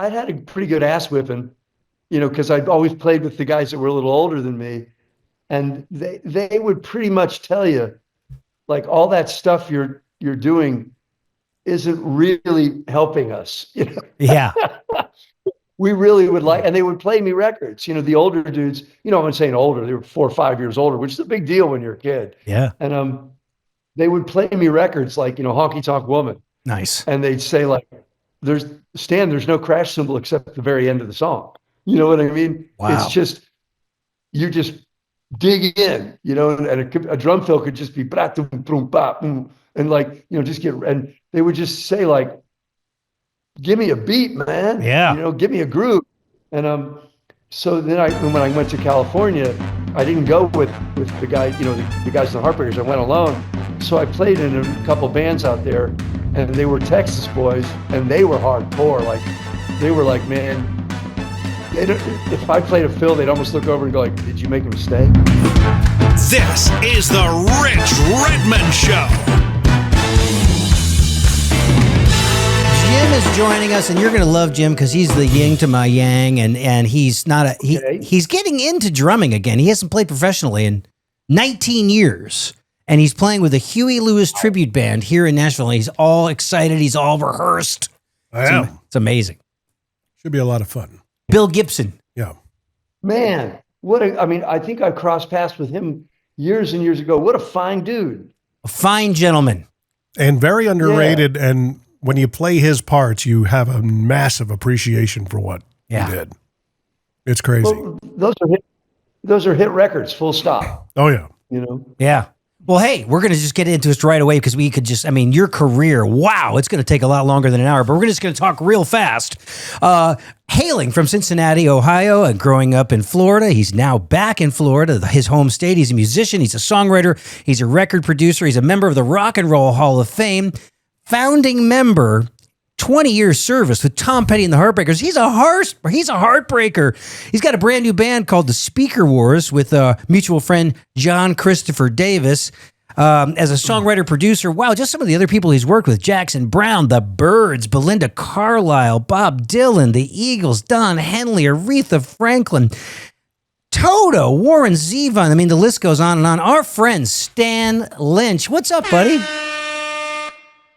I'd had a pretty good ass whipping, because I'd always played with the guys that were a little older than me, and they would pretty much tell you, like, all that stuff you're doing isn't really helping us. Yeah. We really would like, and they would play me records. The older dudes, I'm saying older, they were 4 or 5 years older, which is a big deal when you're a kid. Yeah. And they would play me records like, Honky Tonk Woman. Nice. And they'd say, like, there's no crash cymbal except the very end of the song. You know what I mean? Wow. It's just, you just dig in, and a drum fill could just be and like, just and they would just say, like, give me a beat, man. Yeah. Give me a groove. And so then when I went to California, I didn't go with the guy, the guys in the Heartbreakers. I went alone. So I played in a couple bands out there, and they were Texas boys, and they were hardcore. Like, they were like, man, if I played a fill, they'd almost look over and go like, did you make a mistake? This is the Rich Redmond Show. Jim is joining us, and you're going to love Jim because he's the yin to my yang, and he's not he's getting into drumming again. He hasn't played professionally in 19 years, and he's playing with a Huey Lewis tribute band here in Nashville. He's all excited. He's all rehearsed. It's amazing. Should be a lot of fun. Bill Gibson. Yeah. Man, I think I crossed paths with him years and years ago. What a fine dude. A fine gentleman. And very underrated, and when you play his parts, you have a massive appreciation for what he did. It's crazy. Well, those are hit records, full stop. Oh, yeah. Yeah. Well, hey, we're going to just get into this right away because we could just, your career, wow, it's going to take a lot longer than an hour, but we're just going to talk real fast. Hailing from Cincinnati, Ohio, and growing up in Florida, he's now back in Florida, his home state. He's a musician, he's a songwriter, he's a record producer, he's a member of the Rock and Roll Hall of Fame, founding member, 20 years service with Tom Petty and the Heartbreakers. He's a heartbreaker. He's got a brand new band called the Speaker Wars with a mutual friend, John Christopher Davis. As a songwriter, producer, wow, just some of the other people he's worked with: Jackson Browne, The Byrds, Belinda Carlisle, Bob Dylan, The Eagles, Don Henley, Aretha Franklin, Toto, Warren Zevon. The list goes on and on. Our friend Stan Lynch. What's up, buddy?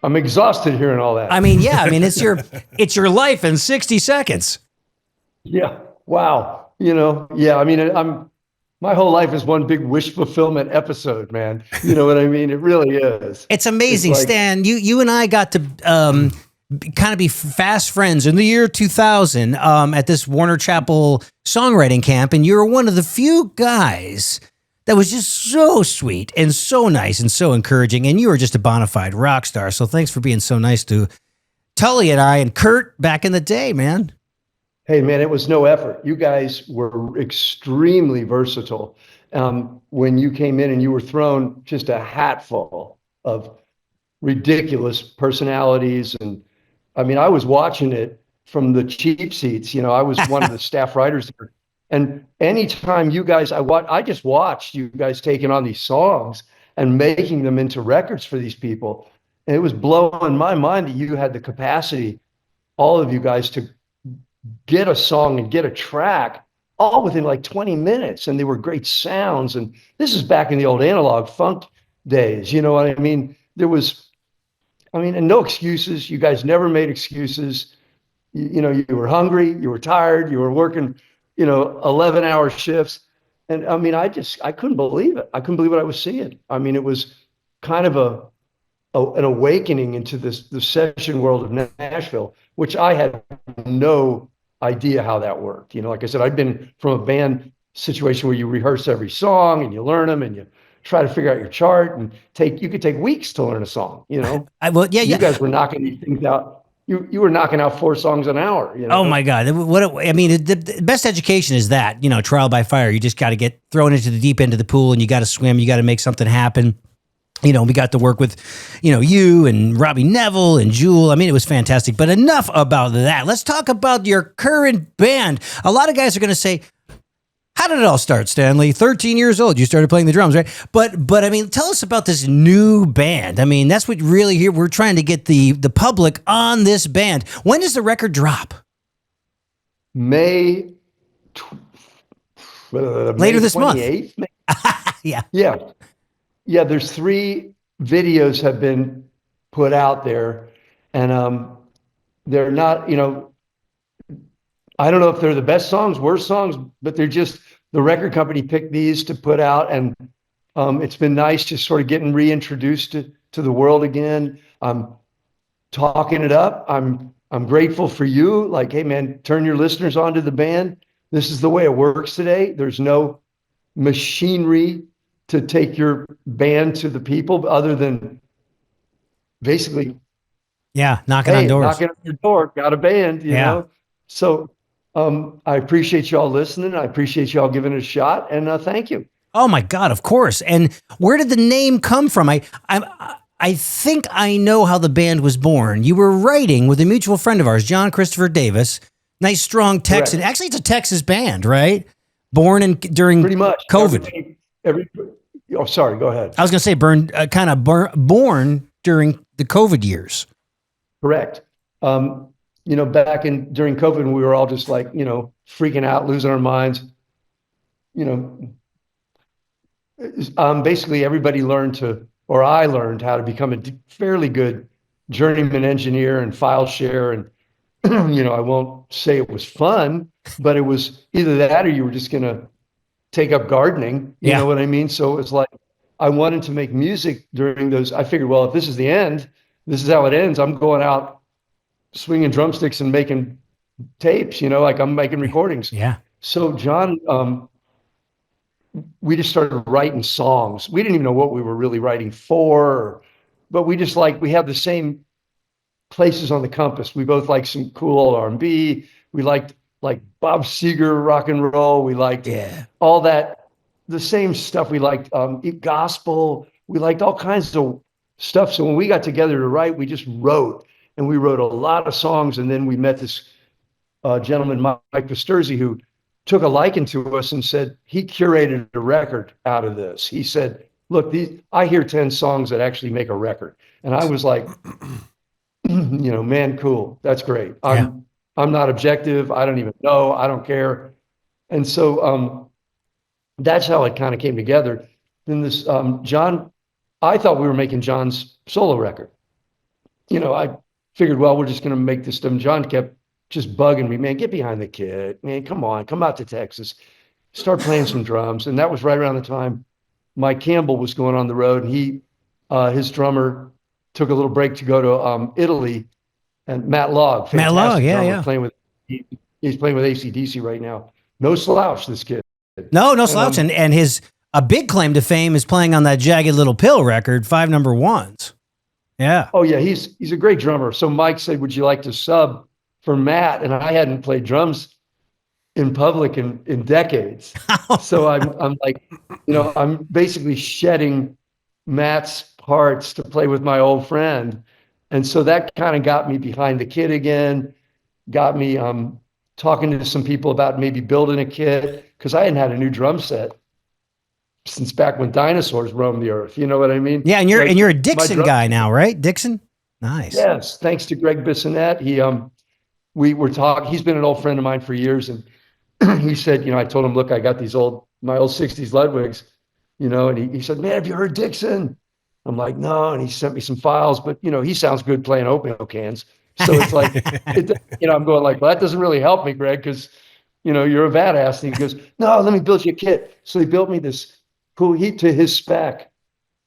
I'm exhausted hearing all that. It's your life in 60 seconds. Yeah. Wow. My whole life is one big wish fulfillment episode, man. You know what I mean? It really is. It's amazing, it's like, Stan. You and I got to kind of be fast friends in the year 2000 at this Warner Chapel songwriting camp, and you were one of the few guys that was just so sweet and so nice and so encouraging, and you were just a bona fide rock star. So thanks for being so nice to Tully and I and Kurt back in the day, man. Hey, man, it was no effort. You guys were extremely versatile. When you came in and you were thrown just a hatful of ridiculous personalities. And I was watching it from the cheap seats. I was one of the staff writers there. And anytime you guys, I just watched you guys taking on these songs and making them into records for these people. And it was blowing my mind that you had the capacity, all of you guys, to get a song and get a track all within like 20 minutes. And they were great sounds. And this is back in the old analog funk days. You know what I mean? There was, and no excuses. You guys never made excuses. You were hungry, you were tired, you were working 11-hour shifts. And I couldn't believe it. I couldn't believe what I was seeing. It was kind of an awakening into the session world of Nashville, which I had no idea how that worked. Like I said, I'd been from a band situation where you rehearse every song and you learn them and you try to figure out your chart, and you could take weeks to learn a song, You guys were knocking these things out. You were knocking out 4 songs an hour. Oh my God! The best education is that trial by fire. You just got to get thrown into the deep end of the pool, and you got to swim. You got to make something happen. We got to work with, you and Robbie Neville and Jewel. It was fantastic. But enough about that. Let's talk about your current band. A lot of guys are going to say, how did it all start, Stanley? 13 years old, you started playing the drums, right? But tell us about this new band. That's what really here we're trying to get the public on this band. When does the record drop? May Later this month. 28th. Yeah. Yeah. Yeah. There's 3 videos have been put out there, and they're not, I don't know if they're the best songs, worst songs, but they're just the record company picked these to put out, and it's been nice just sort of getting reintroduced to the world again. I'm talking it up. I'm grateful for you. Like, hey man, turn your listeners onto the band. This is the way it works today. There's no machinery to take your band to the people other than basically, Yeah. Knocking on doors. knocking on your door, got a band, you Yeah. know? So I appreciate y'all listening. I appreciate y'all giving it a shot, and thank you. Oh my God, of course. And where did the name come from? I think I know how the band was born. You were writing with a mutual friend of ours, John Christopher Davis. Nice, strong Texan. Correct. Actually, it's a Texas band, right? Born during Pretty much COVID. Oh, sorry. Go ahead. I was going to say born during the COVID years. Correct. Back during COVID, when we were all just like, freaking out, losing our minds. Basically everybody I learned how to become a fairly good journeyman engineer and file share. And, I won't say it was fun, but it was either that or you were just going to take up gardening. You know what I mean? So it was like, I wanted to make music during those. I figured, well, if this is the end, this is how it ends. I'm going out swinging drumsticks and making tapes, like I'm making recordings. Yeah. So John, we just started writing songs. We didn't even know what we were really writing for, but we just we had the same places on the compass. We both liked some cool old R&B. We liked like Bob Seger rock and roll. We liked all that, the same stuff. We liked gospel. We liked all kinds of stuff. So when we got together to write, we just wrote, and we wrote a lot of songs. And then we met this gentleman, Mike Pasterzi, who took a liking to us and said he curated a record out of this. He said, look, I hear 10 songs that actually make a record. And I was like, man, cool. That's great. I'm not objective. I don't even know. I don't care. And so that's how it kind of came together. Then this John, I thought we were making John's solo record. I figured, well, we're just going to make this stuff. And John kept just bugging me, man, get behind the kid, man, come on, come out to Texas, start playing some drums. And that was right around the time Mike Campbell was going on the road, and his drummer took a little break to go to Italy, and Matt Logg, playing with, he's playing with AC/DC right now. No slouch, this kid. No slouch. And his a big claim to fame is playing on that Jagged Little Pill record, 5 number 1s. Yeah. Oh yeah, he's a great drummer. So Mike said, would you like to sub for Matt? And I hadn't played drums in public in decades. So I'm like, I'm basically shedding Matt's parts to play with my old friend. And so that kind of got me behind the kit again, got me talking to some people about maybe building a kit, because I hadn't had a new drum set since back when dinosaurs roamed the earth. You know what I mean? Yeah, and you're a Dixon guy now, right? Dixon? Nice. Yes, thanks to Greg Bissonette. We were talking, he's been an old friend of mine for years, and he said, I told him, look, I got my old 60s Ludwigs, and he said, man, have you heard Dixon? I'm like, no, and he sent me some files, but he sounds good playing oatmeal cans. So it's like, I'm going like, well, that doesn't really help me, Greg, because you're a badass. And he goes, no, let me build you a kit. So he built me this cool heat to his spec,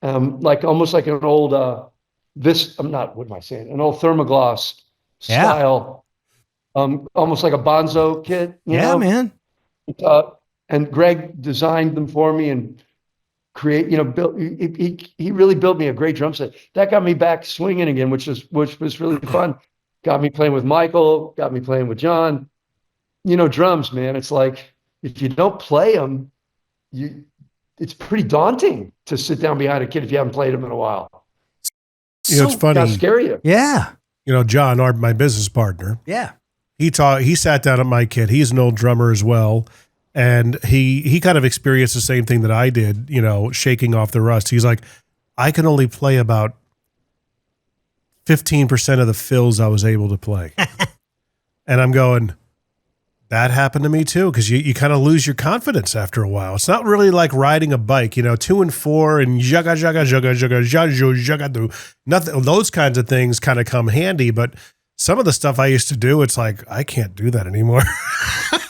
like almost like an old an old thermoglass style, almost like a Bonzo kit. You know? Man. And Greg designed them for me and built. He really built me a great drum set. That got me back swinging again, which was really fun. Got me playing with Michael. Got me playing with John. Drums, man. It's like if you don't play them, it's pretty daunting to sit down behind a kid if you haven't played them in a while. It's funny. Gotta scare you. Yeah. John, my business partner. Yeah. He sat down at my kit. He's an old drummer as well. And he kind of experienced the same thing that I did, shaking off the rust. He's like, I can only play about 15% of the fills I was able to play. And I'm going, That happened to me too, because you kind of lose your confidence after a while. It's not really like riding a bike, 2 and 4 and jaga jaga jaga jaga jaga jaga do nothing. Those kinds of things kind of come handy, but some of the stuff I used to do, it's like I can't do that anymore.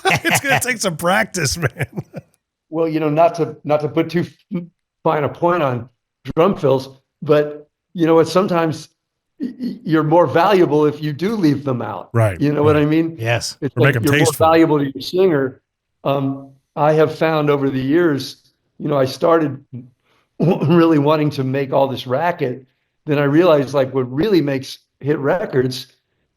It's gonna take some practice, man. Well, not to put too fine a point on drum fills, but what? Sometimes you're more valuable if you do leave them out. Right. You know what I mean? Yes. It's Or make them you're tasteful. more valuable to your singer. I have found over the years, I started really wanting to make all this racket. Then I realized like what really makes hit records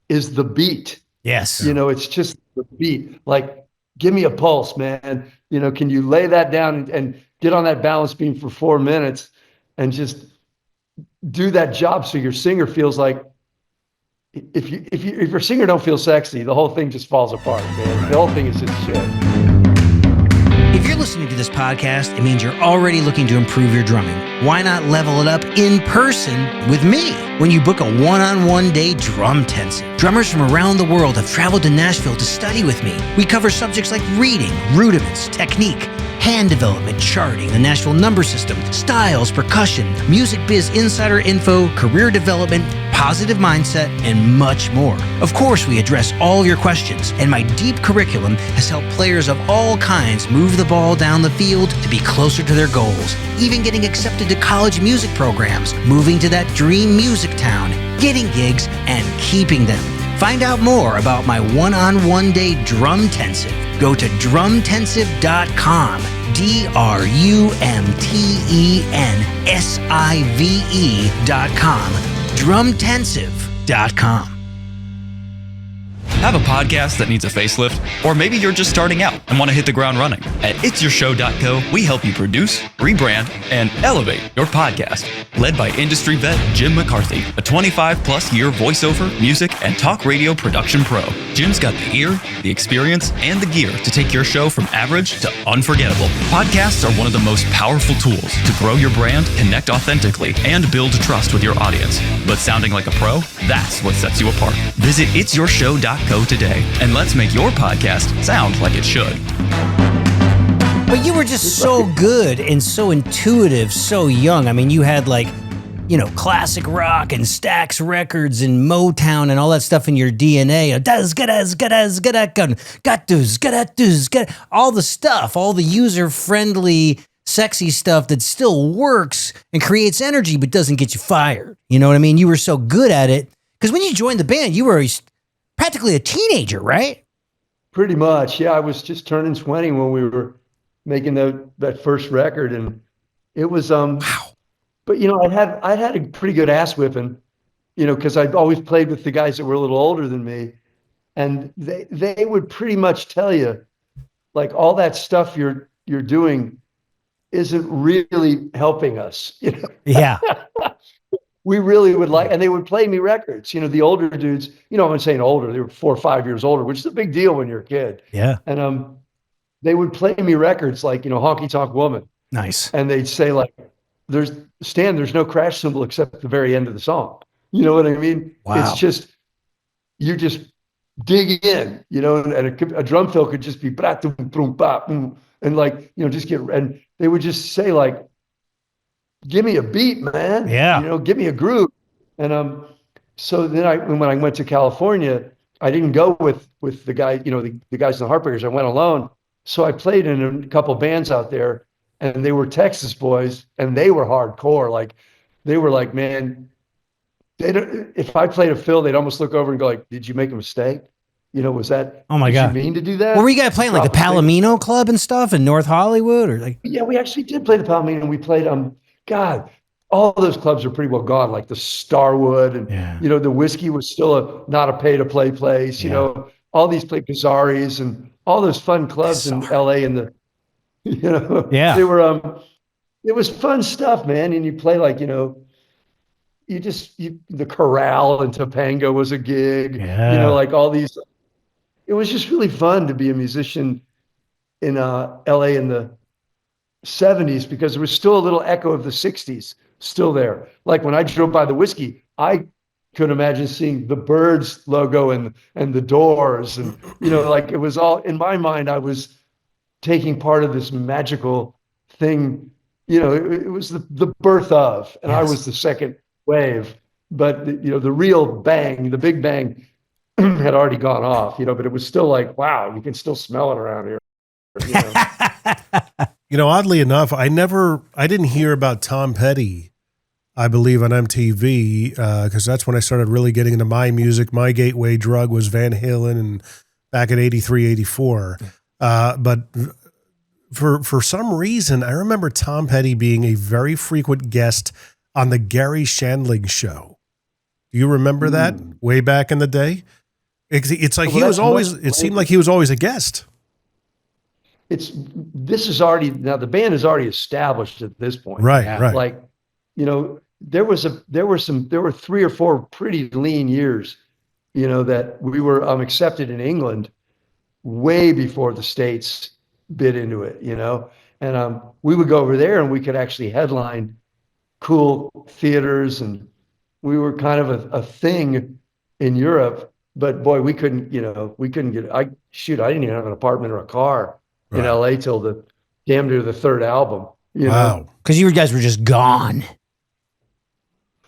is the beat. Yes. It's just the beat. Like, give me a pulse, man. Can you lay that down and get on that balance beam for 4 minutes and just do that job so your singer feels like if your singer don't feel sexy, the whole thing just falls apart, man. Right. The whole thing is just shit. If you're listening to this podcast, it means you're already looking to improve your drumming. Why not level it up in person with me when you book a one-on-one day drum intensive? Drummers from around the world have traveled to Nashville to study with me. We cover subjects like reading, rudiments, technique, hand development, charting, the Nashville number system, styles, percussion, music biz insider info, career development, positive mindset, and much more. Of course, we address all your questions, and my deep curriculum has helped players of all kinds move the ball down the field to be closer to their goals, even getting accepted to college music programs, moving to that dream music town, getting gigs, and keeping them. Find out more about my one-on-one day drumtensive. Go to drumtensive.com, drumtensive.com, drumtensive.com. Have a podcast that needs a facelift? Or maybe you're just starting out and want to hit the ground running. At it'syourshow.co, we help you produce, rebrand, and elevate your podcast. Led by industry vet Jim McCarthy, a 25-plus year voiceover, music, and talk radio production pro. Jim's got the ear, the experience, and the gear to take your show from average to unforgettable. Podcasts are one of the most powerful tools to grow your brand, connect authentically, and build trust with your audience. But sounding like a pro? That's what sets you apart. Visit it'syourshow.co today, and let's make your podcast sound like it should. But you were just so good and so intuitive, so young. I mean, you had classic rock and Stax Records and Motown and all that stuff in your DNA. All the stuff, all the user-friendly, sexy stuff that still works and creates energy but doesn't get you fired. You know what I mean? You were so good at it. Because when you joined the band, you were practically a teenager, right? Pretty much. Yeah, I was just turning 20 when we were making that first record, and it was wow. But I'd had a pretty good ass whipping, because I'd always played with the guys that were a little older than me, and they would pretty much tell you, like, all that stuff you're doing isn't really helping us. Yeah. We really would like, and they would play me records. The older dudes, I'm saying older, they were 4 or 5 years older, which is a big deal when you're a kid. Yeah. And they would play me records like, Honky Tonk Woman. Nice. And they'd say like, there's no crash cymbal except the very end of the song. You know what I mean? Wow. It's just, you just dig in, and a drum fill could just be, and like, just get, and they would just say like, give me a beat, man. Yeah. Give me a groove. And so then when I went to California, I didn't go with the guy, the guys in the Heartbreakers. I went alone. So I played in a couple bands out there, and they were Texas boys, and they were hardcore. Like, they were like, man, if I played a fill, they'd almost look over and go like, did you make a mistake? Was that, oh my God, you mean to do that? Were you guys playing like the Palomino Club and stuff in North Hollywood, or like? Yeah, we actually did play the Palomino. We played, God, all those clubs are pretty well gone, like the Starwood, and the Whiskey was still not a pay-to-play place. All these Pizzaris and all those fun clubs in LA, and they were it was fun stuff, man. And you play like the Corral in Topanga was a gig. Like all these. It was just really fun to be a musician in LA in the 70s, because there was still a little echo of the 60s still there. Like when I drove by the Whiskey, I couldn't imagine seeing the Birds logo and the Doors, and like it was all in my mind. I was taking part of this magical thing. It was the birth of, and I was the second wave. But the real bang, the big bang, had already gone off. But it was still like, wow, you can still smell it around here. Oddly enough, I didn't hear about Tom Petty, I believe, on MTV, because that's when I started really getting into my music. My gateway drug was Van Halen, and back in 83, 84. But for some reason, I remember Tom Petty being a very frequent guest on the Gary Shandling show. Do you remember that way back in the day? It's like it seemed like he was always a guest. This is already, now the band is already established at this point. Right, Yeah. right. Like, there were 3 or 4 pretty lean years, that we were accepted in England way before the States bit into it, and we would go over there and we could actually headline cool theaters, and we were kind of a thing in Europe. But boy, we couldn't get. I didn't even have an apartment or a car in LA till the damn near the third album. Wow. Because you guys were just gone.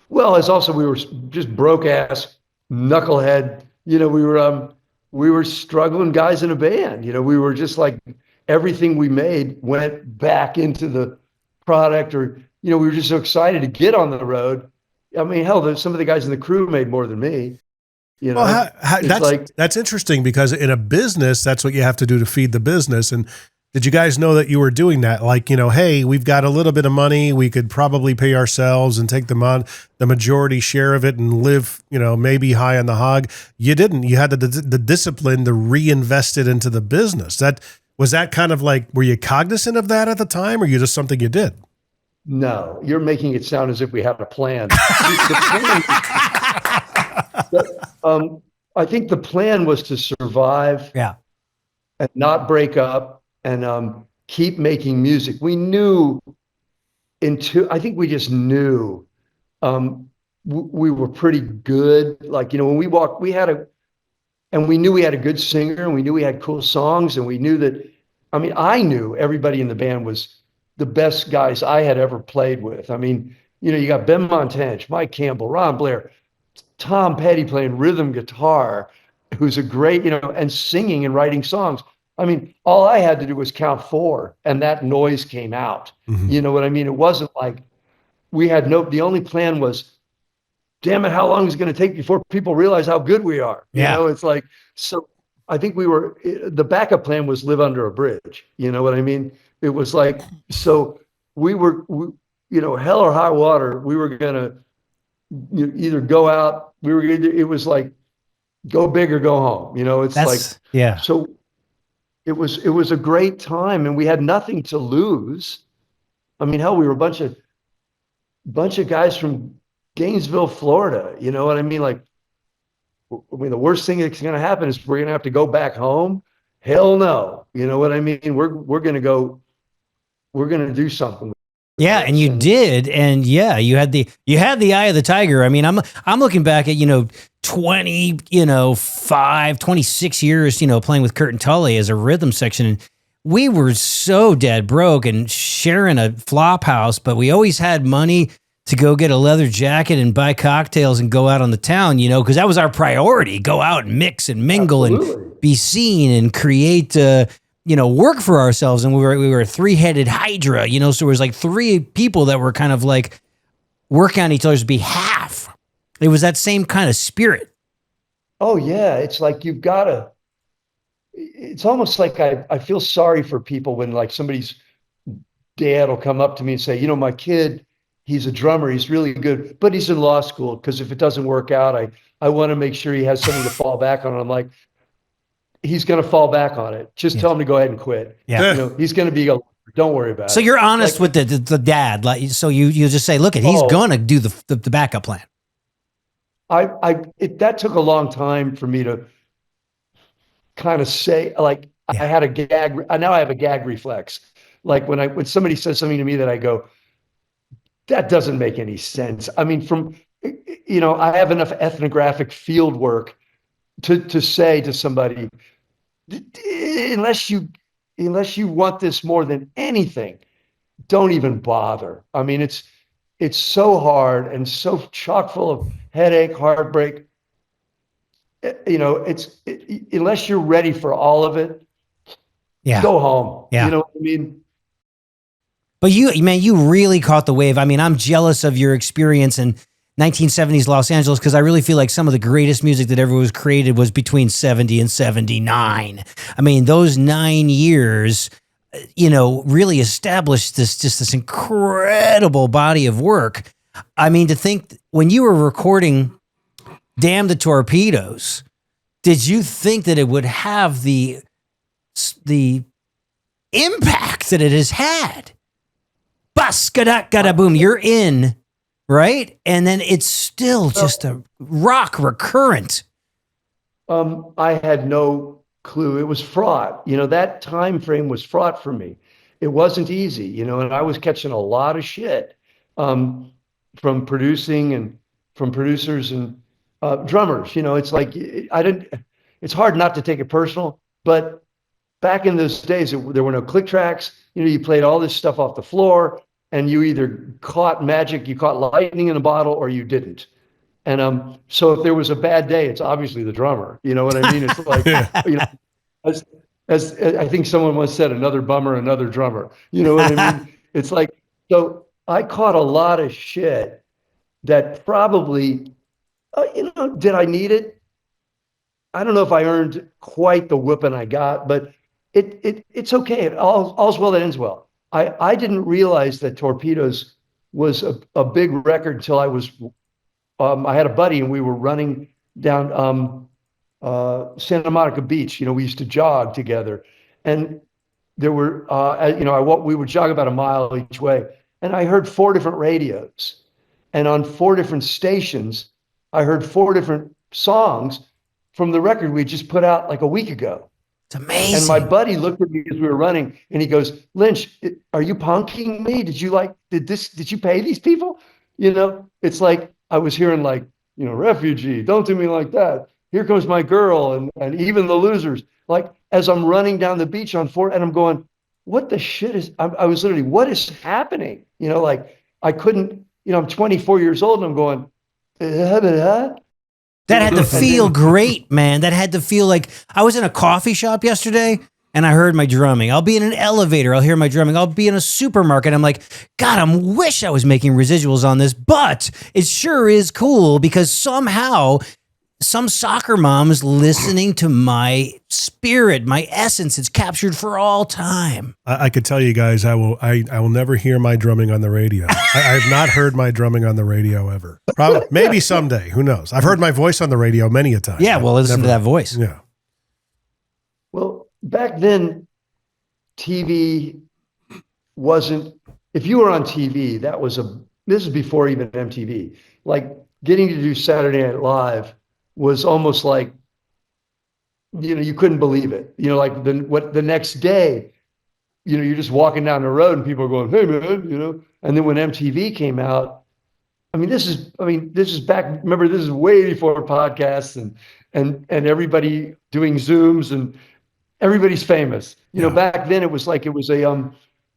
Well, it's also we were just broke ass knucklehead. We were struggling guys in a band. We were just like everything we made went back into the product, or we were just so excited to get on the road. I mean, hell, some of the guys in the crew made more than me. Well, that's interesting, because in a business, that's what you have to do to feed the business. And did you guys know that you were doing that? Like, hey, we've got a little bit of money. We could probably pay ourselves and take the majority share of it and live, maybe high on the hog. You didn't. You had the discipline to reinvest it into the business. Was that kind of like, were you cognizant of that at the time, or you just something you did? No, you're making it sound as if we had a plan. I think the plan was to survive, and not break up, and keep making music. We knew I think we just knew we were pretty good. Like, when we walked, and we knew we had a good singer, and we knew we had cool songs, and we knew that, I knew everybody in the band was the best guys I had ever played with. You got Ben Montage, Mike Campbell, Ron Blair, Tom Petty playing rhythm guitar, who's a great, and singing and writing songs. All I had to do was count 4, and that noise came out. Mm-hmm. You know what I mean? It wasn't like the only plan was, damn it, how long is it going to take before people realize how good we are? Yeah. It's like, so I think the backup plan was live under a bridge. You know what I mean? It was like, so we were, hell or high water, we were going to either go out, it was like, go big or go home. So it was a great time, and we had nothing to lose. Hell, we were a bunch of guys from Gainesville, Florida. You know what I mean? Like, the worst thing that's going to happen is we're going to have to go back home. Hell no. You know what I mean? We're going to do something. Yeah, and you did, and yeah, you had the eye of the tiger. I'm looking back at 26 years, playing with Kurt and Tully as a rhythm section, and we were so dead broke and sharing a flop house, but we always had money to go get a leather jacket and buy cocktails and go out on the town, because that was our priority: go out and mix and mingle. Absolutely. And be seen and create. Work for ourselves, and we were a 3-headed hydra, so it was like 3 people that were kind of like working on each other's behalf. It was that same kind of spirit. Oh yeah. It's like, it's almost like I feel sorry for people when, like, somebody's dad will come up to me and say, my kid, he's a drummer, he's really good, but he's in law school, because if it doesn't work out, I want to make sure he has something to fall back on. I'm like, he's going to fall back on it. Just tell him to go ahead and quit. Yeah. He's going to be don't worry about it. So you're honest with the dad. Like, so you just say, look, he's going to do the backup plan. That took a long time for me to kind of say, like, I had a gag. Now I have a gag reflex. Like, when somebody says something to me that I go, that doesn't make any sense. From I have enough ethnographic field work to say to somebody, unless you want this more than anything, don't even bother. I mean, it's so hard and so chock full of headache, heartbreak. Unless you're ready for all of it, Yeah. go home. Yeah. You know what I mean? But you really caught the wave. I mean, I'm jealous of your experience in 1970s Los Angeles because I really feel like some of the greatest music that ever was created was between 70 and 79. I mean, those 9 years, really established this incredible body of work. I mean, to think when you were recording Damn the Torpedoes, did you think that it would have the impact that it has had? Bus-ka-da-ka-da-boom, you're in, right? And then it's still just a rock recurrent. I had no clue. It was fraught. That time frame was fraught for me. It wasn't easy, and I was catching a lot of shit from producing and from producers and drummers. It's like it's hard not to take it personal, but back in those days, there were no click tracks. You played all this stuff off the floor, and you either caught magic, you caught lightning in a bottle, or you didn't. And so if there was a bad day, it's obviously the drummer. You know what I mean? It's like, as I think someone once said, another bummer, another drummer. You know what I mean? It's like, so I caught a lot of shit that probably, did I need it? I don't know if I earned quite the whipping I got, but it's okay. All's well that ends well. I didn't realize that Torpedoes was a big record until I had a buddy and we were running down Santa Monica Beach. We used to jog together, and there were we would jog about a mile each way, and I heard 4 different radios, and on 4 different stations, I heard 4 different songs from the record we just put out like a week ago. It's amazing. And my buddy looked at me as we were running, and he goes, "Lynch, are you punking me? Did you pay these people?" It's like I was hearing like, refugee, don't do me like that. Here comes my girl, and even the losers. Like as I'm running down the beach on 4, and I'm going, what the shit is? I was literally, what is happening? Like I couldn't. I'm 24 years old, and I'm going, That had to feel great, man. That had to feel like I was in a coffee shop yesterday and I heard my drumming. I'll be in an elevator. I'll hear my drumming. I'll be in a supermarket. I'm like, God, I wish I was making residuals on this, but it sure is cool because somehow some soccer mom is listening to my spirit, my essence. It's captured for all time. I could tell you guys, I will never hear my drumming on the radio. I have not heard my drumming on the radio ever. Probably, maybe someday. Who knows? I've heard my voice on the radio many a time. Yeah, well, listen to that voice. Yeah. Well, back then, TV wasn't. If you were on TV, this is before even MTV. Like getting to do Saturday Night Live was almost like, you couldn't believe it. Like the next day, you're just walking down the road and people are going, "Hey man," And then when MTV came out, this is back. Remember, this is way before podcasts and everybody doing Zooms and everybody's famous. Back then it was a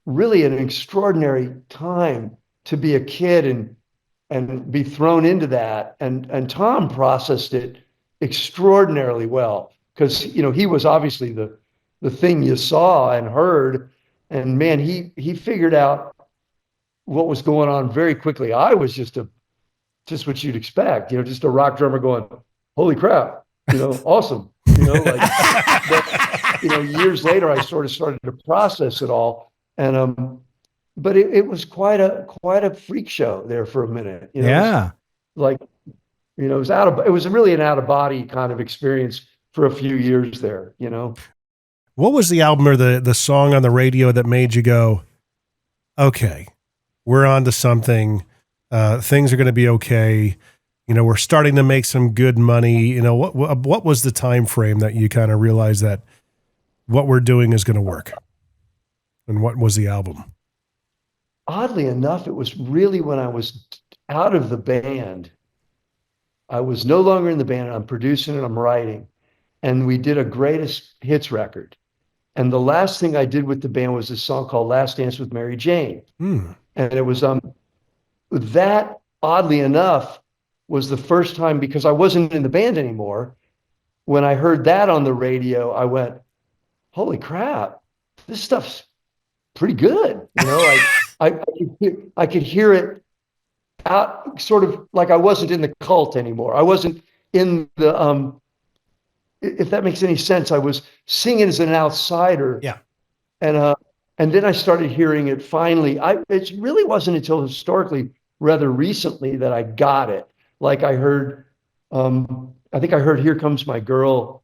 really an extraordinary time to be a kid and be thrown into that. And Tom processed it extraordinarily well because, he was obviously the thing you saw and heard. And man, he figured out what was going on very quickly. I was just what you'd expect, just a rock drummer going, "Holy crap, awesome." Years later, I sort of started to process it all. And, but it was quite a freak show there for a minute. Yeah. It was really an out of body kind of experience for a few years there. What was the album or the song on the radio that made you go, okay, we're on to something. Things are going to be okay. We're starting to make some good money. What was the time frame that you kind of realized that what we're doing is going to work? And what was the album? Oddly enough, it was really when I was out of the band I was no longer in the band. I'm producing and I'm writing. And we did a greatest hits record. And the last thing I did with the band was this song called Last Dance with Mary Jane. And it was that, oddly enough, was the first time, because I wasn't in the band anymore. When I heard that on the radio, I went, holy crap, this stuff's pretty good. You know, I could hear it out, sort of like I wasn't in the cult anymore. I wasn't in the, if that makes any sense, I was singing as an outsider. Yeah. And then I started hearing it finally. It really wasn't until historically, rather recently, that I got it. Like I heard, I think I heard Here Comes My Girl,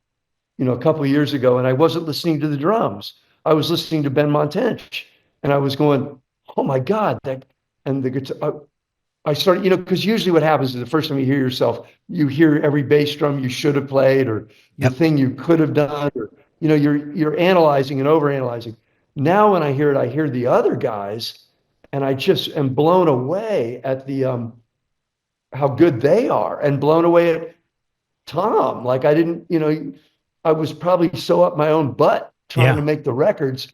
you know, a couple of years ago, and I wasn't listening to the drums. I was listening to Ben Montench, and I was going, oh my God, and the guitar. I started, you know, because usually what happens is the first time you hear yourself, you hear every bass drum you should have played, or the thing you could have done, or, you know, you're analyzing and overanalyzing. Now when I hear it, I hear the other guys, and I just am blown away at the how good they are, and blown away at Tom. Like I didn't, you know, I was probably so up my own butt trying to make the records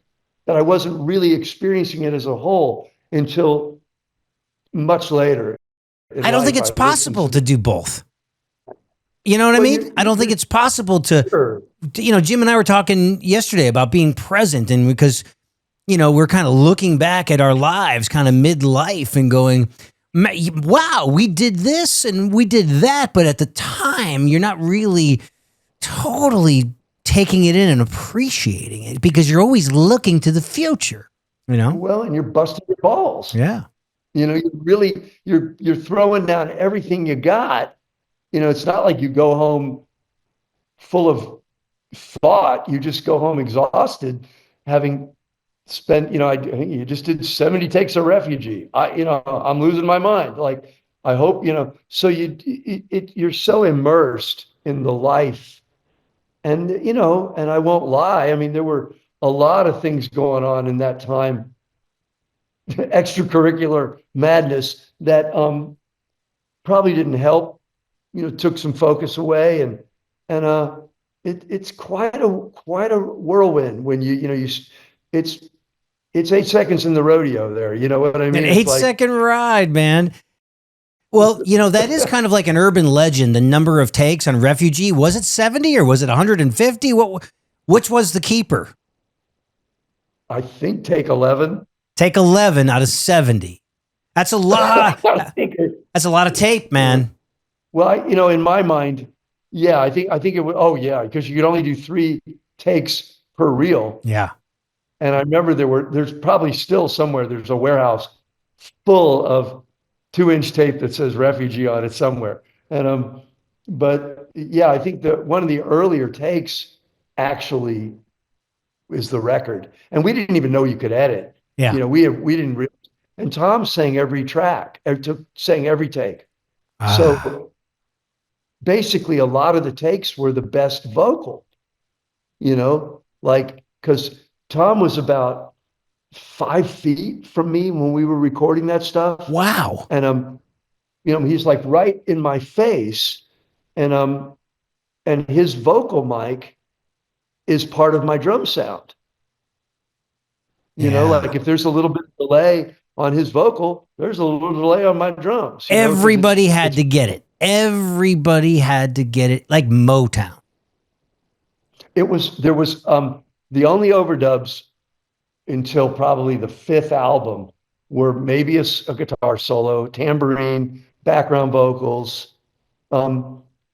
that I wasn't really experiencing it as a whole until much later. I don't think it's possible to do both. You know what I mean? I don't think it's possible to, you know, Jim and I were talking yesterday about being present, and because, you know, we're kind of looking back at our lives kind of midlife and going, wow, we did this and we did that. But at the time, you're not really totally taking it in and appreciating it because you're always looking to the future, you know? Well, and you're busting your balls. Yeah. You know, you're throwing down everything you got. You know, it's not like you go home full of thought. You just go home exhausted, having spent, you know, I think you just did 70 takes of Refugee. You know, I'm losing my mind. Like, I hope, you know, so you're so immersed in the life. And, you know, and I won't lie. I mean, there were a lot of things going on in that time, extracurricular madness that probably didn't help, you know, took some focus away, and it's quite a whirlwind when it's 8 seconds in the rodeo there, you know what I mean? An 8-second ride, man. Well, you know, that is kind of like an urban legend, the number of takes on Refugee. Was it 70 or was it 150? Which was the keeper? I think take 11. Take 11 out of 70. That's a lot. That's a lot of tape, man. Well, you know, in my mind, yeah, I think it would. Oh, yeah, because you could only do 3 takes per reel. Yeah. And I remember there's probably still somewhere, there's a warehouse full of 2-inch tape that says Refugee on it somewhere. And but yeah, I think that one of the earlier takes actually is the record, and we didn't even know you could edit. Yeah. You know, we didn't really, and Tom sang every track, sang every take. So basically a lot of the takes were the best vocal, you know, like, because Tom was about 5 feet from me when we were recording that stuff. Wow. And you know, he's like right in my face, and his vocal mic is part of my drum sound. You know, like if there's a little bit of delay on his vocal, there's a little delay on my drums. Everybody had to get it. Everybody had to get it, like Motown. There was the only overdubs until probably the 5th album were maybe a guitar solo, tambourine, background vocals.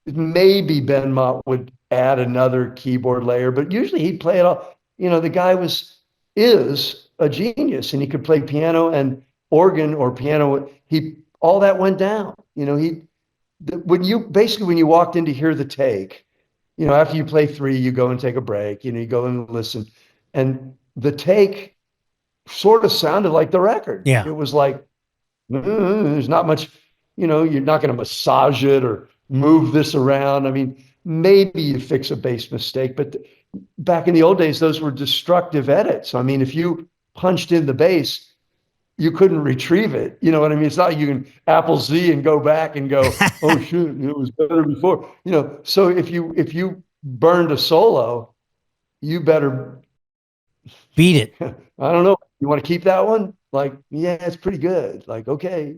Maybe Ben Mott would add another keyboard layer, but usually he'd play it all. You know, the guy is a genius, and he could play piano and organ or piano. All that went down. You know, when you walked in to hear the take, you know, after you play 3, you go and take a break, you know, you go and listen, and the take sort of sounded like the record. Yeah. It was like, there's not much, you know, you're not going to massage it or move this around. I mean, maybe you fix a bass mistake, but back in the old days, those were destructive edits. I mean, if you punched in the bass, you couldn't retrieve it. You know what I mean? It's not like you can Apple Z and go back and go, oh shoot, it was better before. So if you burned a solo, you better Beat it. I don't know. You want to keep that one? Like, yeah, it's pretty good. Like, okay,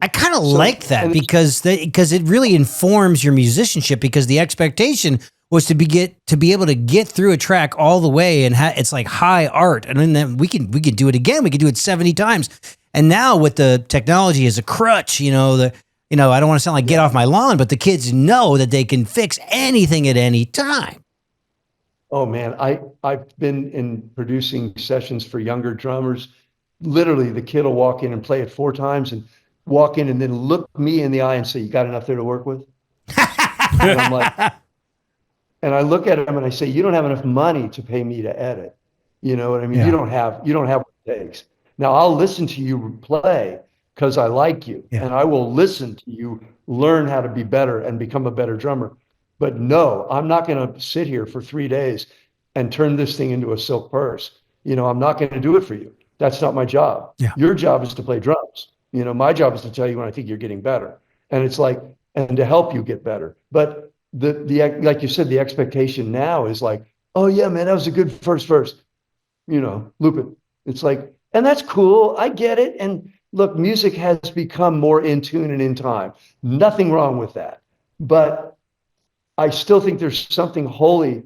I kind of like that because it really informs your musicianship, because the expectation was to be able to get through a track all the way, and it's like high art, and then we can do it again. We can do it 70 times. And now with the technology as a crutch, I don't want to sound like get off my lawn, but the kids know that they can fix anything at any time. Oh man, I've been in producing sessions for younger drummers. Literally, the kid will walk in and play it 4 times and walk in and then look me in the eye and say, "You got enough there to work with?" And I'm like, and I look at him and I say, "You don't have enough money to pay me to edit." You know what I mean? Yeah. You don't have what it takes. Now I'll listen to you play because I like you, and I will listen to you learn how to be better and become a better drummer. But no, I'm not going to sit here for 3 days and turn this thing into a silk purse. I'm not going to do it for you. That's not my job. Yeah. Your job is to play drums. My job is to tell you when I think you're getting better. And it's like, and to help you get better. But the like you said, the expectation now is like, oh yeah, man, that was a good first verse. Loop it. It's like, and that's cool. I get it. And look, music has become more in tune and in time. Nothing wrong with that. But I still think there's something holy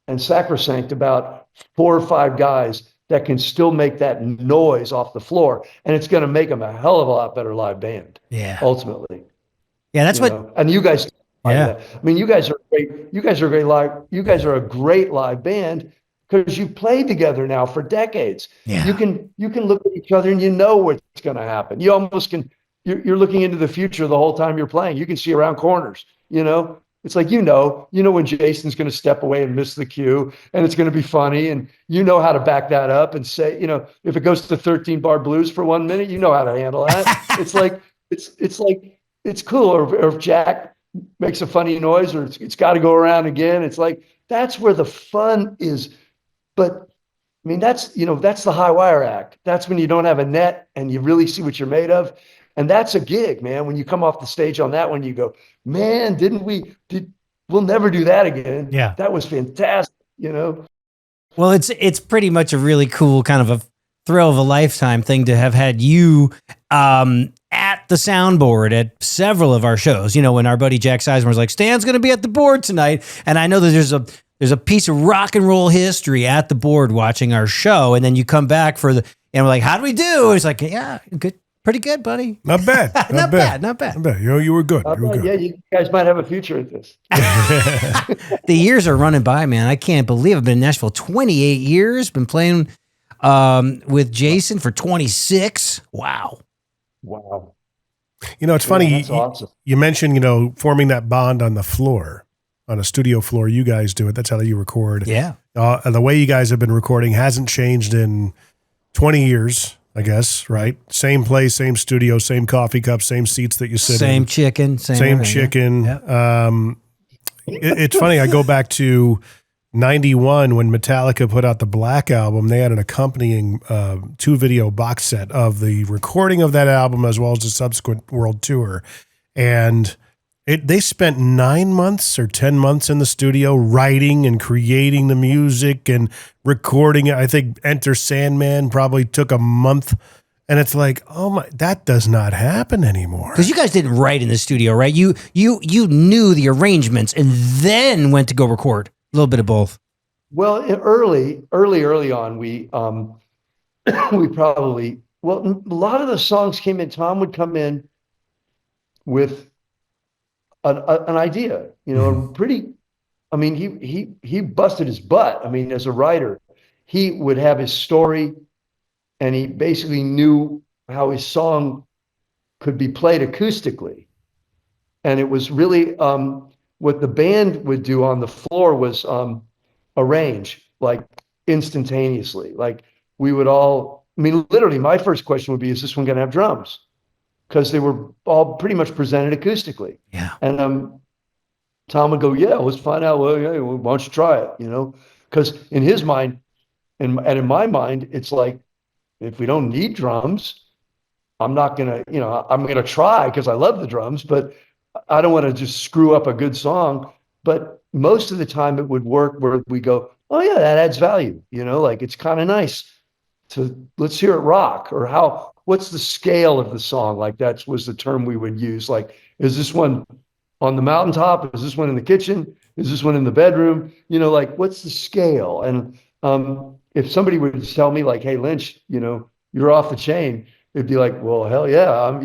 and sacrosanct about 4 or 5 guys that can still make that noise off the floor, and it's going to make them a hell of a lot better live band. Yeah. Ultimately. Yeah, that's what. And you guys. Yeah. I mean, you guys are great. You guys are great live. You guys are a great live band because you played together now for decades. Yeah. You can look at each other and you know what's going to happen. You almost can. You're looking into the future the whole time you're playing. You can see around corners. It's like, when Jason's going to step away and miss the cue, and it's going to be funny, and how to back that up and say, if it goes to 13 bar blues for 1 minute, you know how to handle that. It's like, it's cool. Or if Jack makes a funny noise, or it's got to go around again. It's like, that's where the fun is. But I mean, that's the high wire act. That's when you don't have a net and you really see what you're made of. And that's a gig, man. When you come off the stage on that one, you go, man, we'll never do that again. Yeah. That was fantastic, Well, it's pretty much a really cool kind of a thrill of a lifetime thing to have had you at the soundboard at several of our shows. When our buddy Jack Sizemore was like, Stan's going to be at the board tonight. And I know that there's a piece of rock and roll history at the board watching our show. And then you come back and we're like, how do we do? It's like, yeah, good. Pretty good, buddy. Not bad. Not bad. Not bad. You were good. You were good. Yeah, you guys might have a future at this. The years are running by, man. I can't believe I've been in Nashville 28 years. Been playing with Jason for 26. Wow. It's funny. That's awesome. You mentioned, forming that bond on the floor, on a studio floor. You guys do it. That's how you record. Yeah. The way you guys have been recording hasn't changed in 20 years. I guess, right? Same place, same studio, same coffee cup, same seats that you sit in. Same chicken. Same chicken. Yeah. It's funny. I go back to 91 when Metallica put out the Black Album. They had an accompanying 2-video box set of the recording of that album as well as the subsequent world tour. And they spent 9 months or 10 months in the studio writing and creating the music and recording it. I think Enter Sandman probably took a month. And it's like, oh my, that does not happen anymore. Because you guys didn't write in the studio, right? You knew the arrangements and then went to go record. A little bit of both. Well, early on, we probably, a lot of the songs came in. Tom would come in with an idea, he busted his butt. I mean, as a writer, he would have his story, and he basically knew how his song could be played acoustically. And it was really what the band would do on the floor was arrange like instantaneously. Like we would all, literally my first question would be, is this one going to have drums? Because they were all pretty much presented acoustically. Yeah. And Tom would go, yeah, let's find out. Well, yeah, why don't you try it? Because in his mind, and in my mind, it's like, if we don't need drums, I'm not gonna, I'm gonna try because I love the drums, but I don't want to just screw up a good song. But most of the time it would work where we go, oh yeah, that adds value, like it's kind of nice to let's hear it rock, or what's the scale of the song? Like that was the term we would use. Like, is this one on the mountaintop? Is this one in the kitchen? Is this one in the bedroom? Like what's the scale? And if somebody would tell me like, hey, Lynch, you're off the chain, it'd be like, well, hell yeah,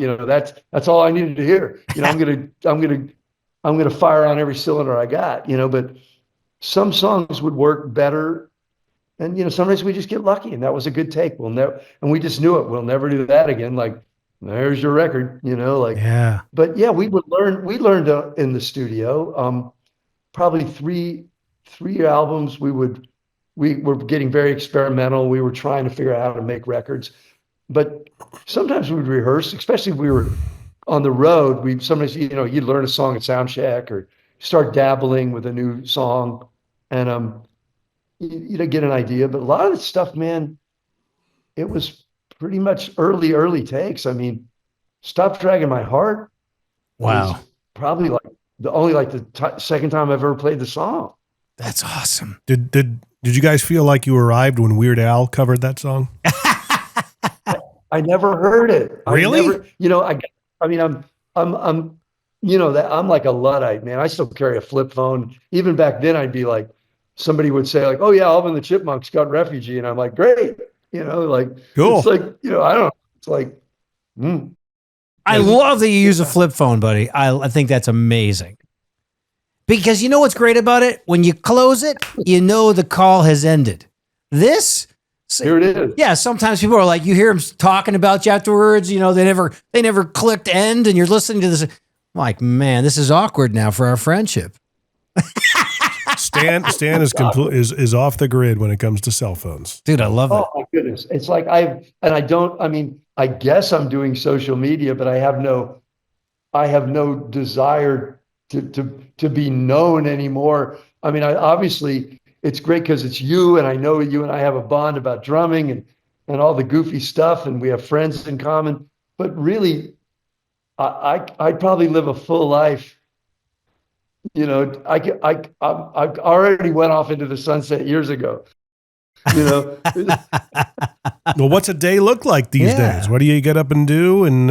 that's all I needed to hear. I'm gonna fire on every cylinder I got. But some songs would work better, and sometimes we just get lucky, and that was a good take. We'll never, and we just knew it. We'll never do that again. Like, there's your record. Like, Yeah. But yeah, we learned in the studio. Probably three albums. We were getting very experimental. We were trying to figure out how to make records. But sometimes we would rehearse, especially if we were on the road. We sometimes, you'd learn a song at sound check or start dabbling with a new song, and you get an idea. But a lot of the stuff, man, it was pretty much early takes. I mean, Stop Dragging My Heart Wow. was probably like the second time I've ever played the song. That's awesome. Did you guys feel like you arrived when Weird Al covered that song? I never heard it. Really? I mean, I'm like a Luddite, man. I still carry a flip phone. Even back then, I'd be like, somebody would say like, oh yeah, Alvin and the Chipmunks got Refugee. And I'm like, great. Like, Cool. It's like, I don't know. It's like, I love that you use a flip phone, buddy. I think that's amazing. Because you know what's great about it? When you close it, you know the call has ended. This, here it is. yeah, sometimes people are like, you hear them talking about you afterwards, they never clicked end, and you're listening to this. I'm like, man, this is awkward now for our friendship. Stan is off the grid when it comes to cell phones. Dude, I love it. Oh my goodness. It's like I guess I'm doing social media, but I have no desire to be known anymore. I mean, obviously it's great because it's you, and I know you and I have a bond about drumming and all the goofy stuff, and we have friends in common. But really, I'd probably live a full life. I already went off into the sunset years ago. Well, what's a day look like these days? What do you get up and do? And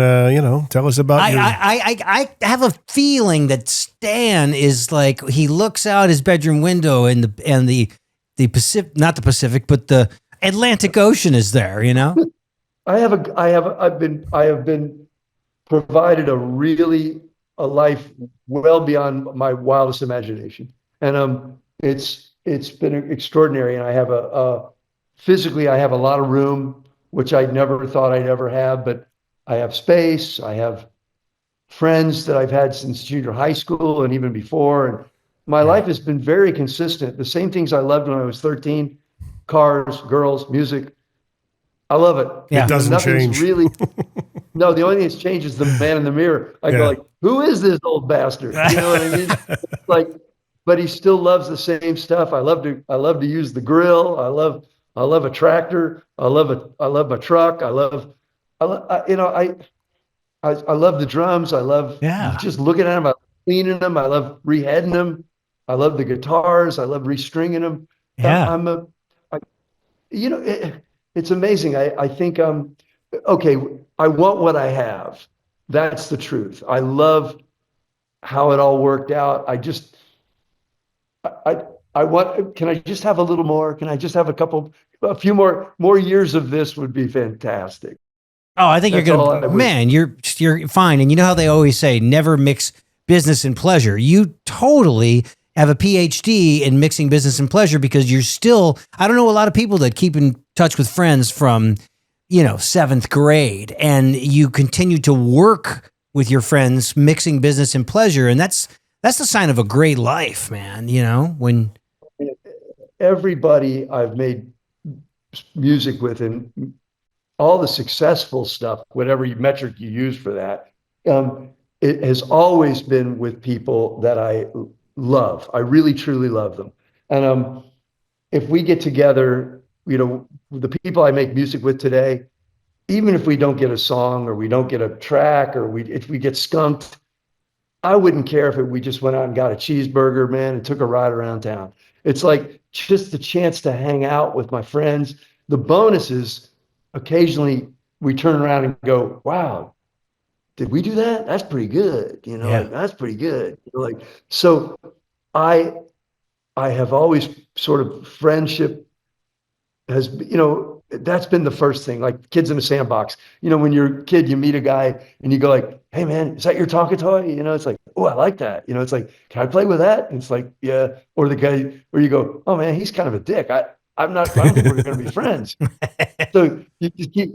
tell us about I have a feeling that Stan is like, he looks out his bedroom window and the Pacific, not the Pacific, but the Atlantic Ocean is there. I have been provided a life well beyond my wildest imagination, and it's been extraordinary. And I have physically, I have a lot of room, which I never thought I'd ever have, but I have space. I have friends that I've had since junior high school and even before. And my life has been very consistent. The same things I loved when I was 13, cars, girls, music. I love it. Yeah. It doesn't change. Really, no, the only thing that's changed is the man in the mirror. I go like, who is this old bastard? You know what I mean? Like, but he still loves the same stuff. I love to use the grill. I love a tractor. I love my truck. I love the drums. I love just looking at them. I love cleaning them. I love reheading them. I love the guitars. I love restringing them. Yeah. It's amazing. I think, okay, I want what I have. That's the truth. I love how it all worked out. I want, can I just have a little more? Can I just have a few more years of this would be fantastic. Oh, I think That's you're all going to, I wish. man, you're fine. And you know how they always say, never mix business and pleasure. You totally have a PhD in mixing business and pleasure, because you're still, I don't know a lot of people that keep in touch with friends from, 7th grade, and you continue to work with your friends, mixing business and pleasure. And that's the sign of a great life, man. When everybody I've made music with, and all the successful stuff, whatever metric you use for that, it has always been with people that I love. I really, truly love them. And if we get together, the people I make music with today, even if we don't get a song or we don't get a track or if we get skunked, I wouldn't care if we just went out and got a cheeseburger, man, and took a ride around town. It's like just the chance to hang out with my friends. The bonus is occasionally we turn around and go, wow, did we do that? That's pretty good. Yeah. Like, that's pretty good. Like, so I have always sort of friendship has, that's been the first thing, like kids in a sandbox. When you're a kid, you meet a guy and you go like, hey man, is that your Tonka toy? It's like, oh, I like that. It's like, can I play with that? And it's like, yeah. Or the guy where you go, oh man, he's kind of a dick. I don't think we're going to be friends. So you just keep,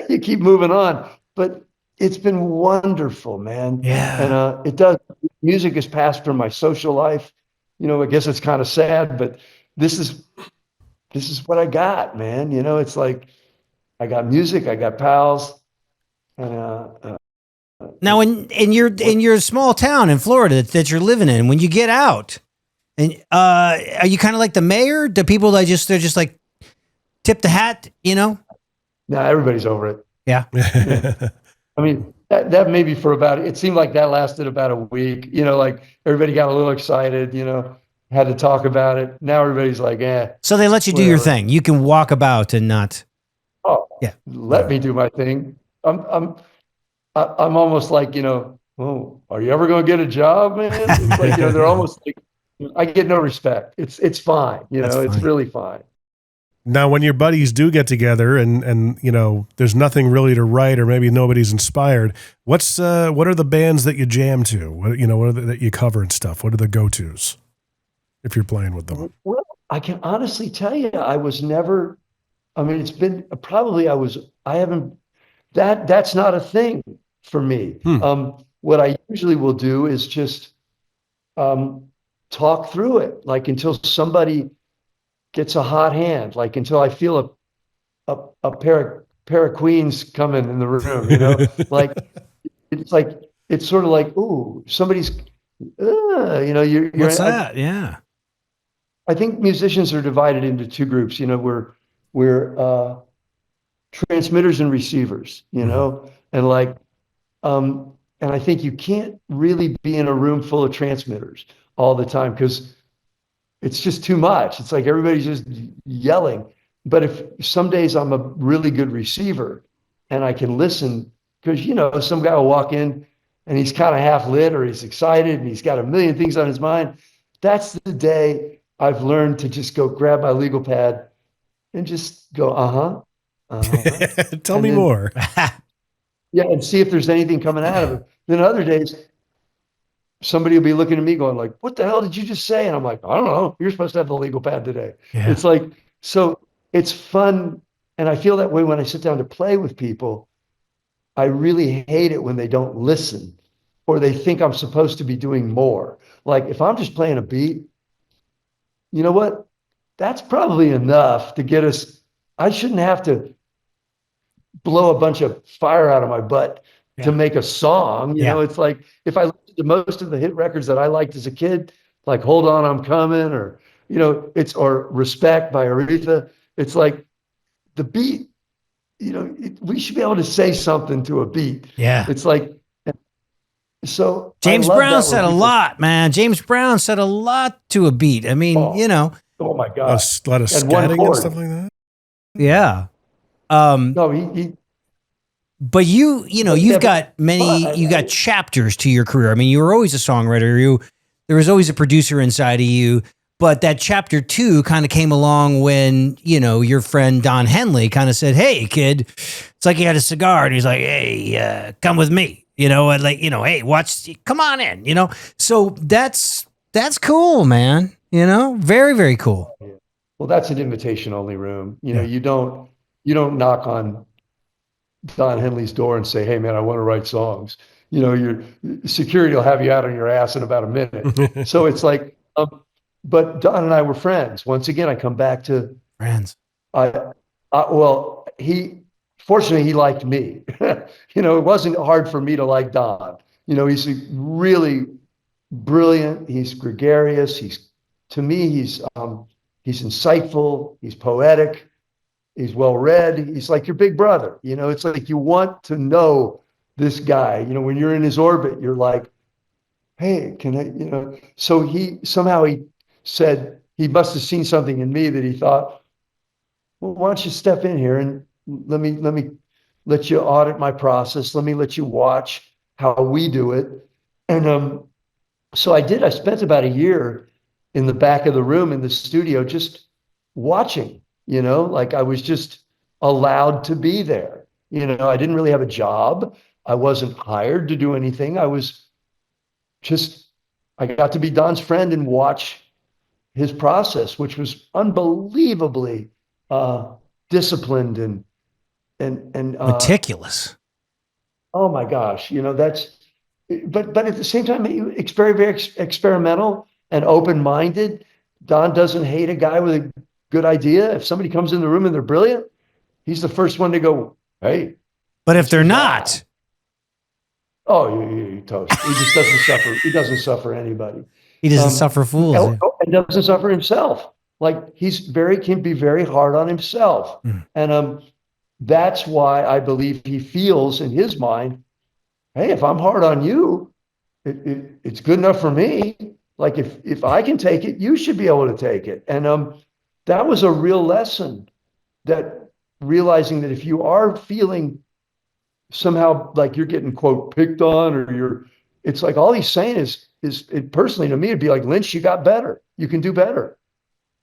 you keep moving on, but it's been wonderful, man. Yeah. And it does, music has passed from my social life. I guess it's kind of sad, but this is what I got, man. It's like I got music, I got pals. Now, in your small town in Florida that you're living in, when you get out, and are you kind of like the mayor? Do people they're just like tip the hat? No, everybody's over it. Yeah. I mean, that maybe it seemed like that lasted about a week. Like everybody got a little excited. Had to talk about it. Now everybody's like, So they let you do your thing. You can walk about and not. Oh, yeah. Let me do my thing. I'm almost like, oh, are you ever going to get a job, man? It's like, they're almost like, I get no respect. It's fine. It's really fine. Now, when your buddies do get together and there's nothing really to write or maybe nobody's inspired, what are the bands that you jam to? What are that you cover and stuff? What are the go-tos if you're playing with them? Well, I can honestly tell you, I was never, it's been probably that's not a thing for me. What I usually will do is just talk through it, like until somebody gets a hot hand, like until I feel a pair of queens coming in the room, like it's sort of like, ooh, somebody's, you're What's that? Yeah. I think musicians are divided into two groups. We're transmitters and receivers. And like, and I think you can't really be in a room full of transmitters all the time because it's just too much. It's like everybody's just yelling. But if some days I'm a really good receiver and I can listen, because some guy will walk in and he's kind of half lit or he's excited and he's got a million things on his mind. That's the day I've learned to just go grab my legal pad and just go, Tell me more. Yeah, and see if there's anything coming out of it. Then other days, somebody will be looking at me going like, what the hell did you just say? And I'm like, I don't know. You're supposed to have the legal pad today. Yeah. It's like, so it's fun. And I feel that way when I sit down to play with people. I really hate it when they don't listen or they think I'm supposed to be doing more. Like if I'm just playing a beat, you know what? That's probably enough to get us. I shouldn't have to blow a bunch of fire out of my butt to make a song. You know, it's like if I listen to most of the hit records that I liked as a kid, like Hold On, I'm Coming, or, or Respect by Aretha, it's like the beat, we should be able to say something to a beat. Yeah. It's like, so James Brown said a lot, man. James Brown said a lot to a beat. I mean, oh my God. A lot of scatting and stuff like that. Yeah. No, he but you've got you got chapters to your career. I mean, you were always a songwriter. There was always a producer inside of you, but that chapter 2 kind of came along when, your friend Don Henley kind of said, hey kid, it's like he had a cigar and he's like, hey, come with me. And like, hey, come on in, So that's cool, man. Very, very cool. Well, that's an invitation only room. You don't knock on Don Henley's door and say, hey man, I want to write songs. Your security will have you out on your ass in about a minute. So it's like, but Don and I were friends. Once again, I come back to friends. Fortunately, he liked me. It wasn't hard for me to like Don. He's really brilliant. He's gregarious. To me, he's insightful. He's poetic. He's well read. He's like your big brother. You know, it's like you want to know this guy. You know, when you're in his orbit, you're like, hey, can I, you know? So he said he must have seen something in me that he thought, well, why don't you step in here and let me let you audit my process. Let me let you watch how we do it. And so I did. I spent about a year in the back of the room in the studio just watching, you know, like I was just allowed to be there. You know, I didn't really have a job. I wasn't hired to do anything. I was just, I got to be Don's friend and watch his process, which was unbelievably disciplined and Meticulous. oh my gosh, you know, but at the same time, it's very experimental and open-minded. Don doesn't hate a guy with a good idea. If somebody comes in the room and they're brilliant, he's the first one to go, hey. But if they're not, Oh, you toast. He just doesn't suffer. He doesn't suffer anybody. he doesn't suffer fools. And doesn't suffer himself. Like can be very hard on himself. And that's why I believe he feels in his mind, hey, if I'm hard on you, it's good enough for me. Like if I can take it, you should be able to take it. And that was a real lesson, that realizing that if you are feeling somehow like you're getting quote picked on, or it's like all he's saying is it, personally to me, it'd be like, Lynch, you got better. You can do better.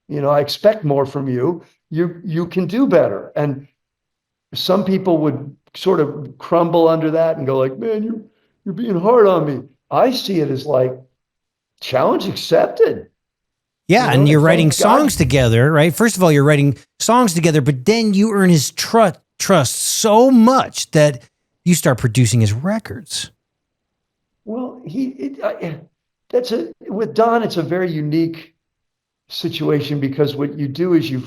You know, I expect more from you. You can do better. And some people would sort of crumble under that and go like, man, you're being hard on me. I see it as like challenge accepted. Yeah, You know, and you're thank writing God. songs together, right? First of all, you're writing songs together, but then you earn his trust so much that you start producing his records. Well, with Don, it's a very unique situation, because what you do is you